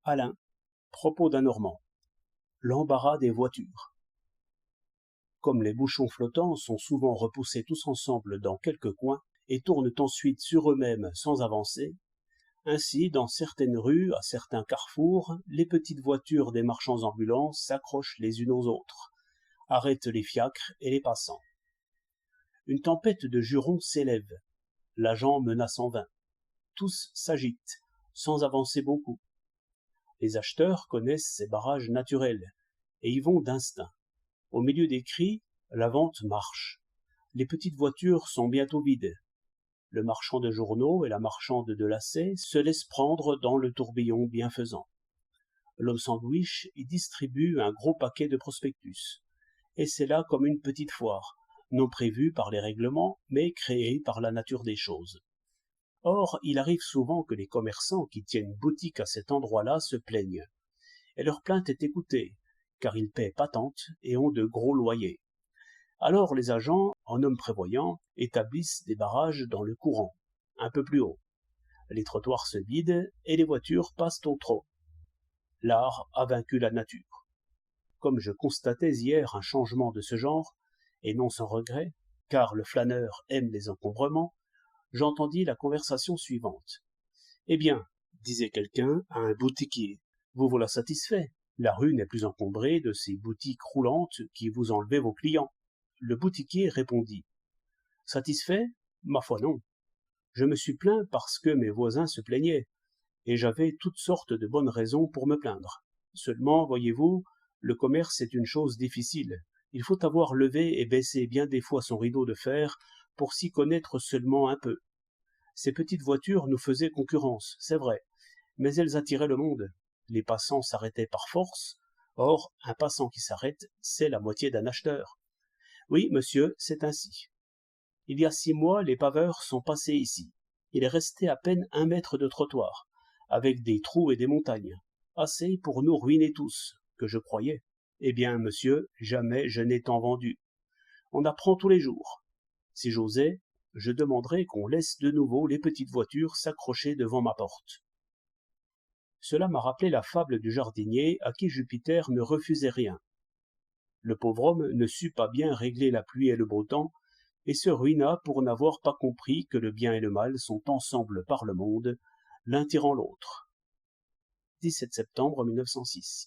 Alain, propos d'un Normand. L'embarras des voitures. Comme les bouchons flottants sont souvent repoussés tous ensemble dans quelques coins et tournent ensuite sur eux-mêmes sans avancer, ainsi dans certaines rues, à certains carrefours, les petites voitures des marchands ambulants s'accrochent les unes aux autres, arrêtent les fiacres et les passants. Une tempête de jurons s'élève, l'agent menace en vain. Tous s'agitent, sans avancer beaucoup. Les acheteurs connaissent ces barrages naturels, et y vont d'instinct. Au milieu des cris, la vente marche. Les petites voitures sont bientôt vides. Le marchand de journaux et la marchande de lacets se laissent prendre dans le tourbillon bienfaisant. L'homme sandwich y distribue un gros paquet de prospectus. Et c'est là comme une petite foire, non prévue par les règlements, mais créée par la nature des choses. Or, il arrive souvent que les commerçants qui tiennent boutique à cet endroit-là se plaignent. Et leur plainte est écoutée, car ils paient patente et ont de gros loyers. Alors les agents, en hommes prévoyants, établissent des barrages dans le courant, un peu plus haut. Les trottoirs se vident et les voitures passent au trot. L'art a vaincu la nature. Comme je constatais hier un changement de ce genre, et non sans regret, car le flâneur aime les encombrements, j'entendis la conversation suivante. « Eh bien, disait quelqu'un à un boutiquier, vous voilà satisfait. La rue n'est plus encombrée de ces boutiques roulantes qui vous enlevaient vos clients. » Le boutiquier répondit. « Satisfait? Ma foi non. Je me suis plaint parce que mes voisins se plaignaient, et j'avais toutes sortes de bonnes raisons pour me plaindre. Seulement, voyez-vous, le commerce est une chose difficile. Il faut avoir levé et baissé bien des fois son rideau de fer pour s'y connaître seulement un peu. Ces petites voitures nous faisaient concurrence, c'est vrai, mais elles attiraient le monde. Les passants s'arrêtaient par force. Or, un passant qui s'arrête, c'est la moitié d'un acheteur. Oui, monsieur, c'est ainsi. Il y a 6 mois, les paveurs sont passés ici. Il est resté à peine 1 mètre de trottoir, avec des trous et des montagnes. Assez pour nous ruiner tous, que je croyais. Eh bien, monsieur, jamais je n'ai tant vendu. On apprend tous les jours. Si j'osais, je demanderais qu'on laisse de nouveau les petites voitures s'accrocher devant ma porte. Cela m'a rappelé la fable du jardinier à qui Jupiter ne refusait rien. Le pauvre homme ne sut pas bien régler la pluie et le beau temps, et se ruina pour n'avoir pas compris que le bien et le mal sont ensemble par le monde, l'un tirant l'autre. 17 septembre 1906.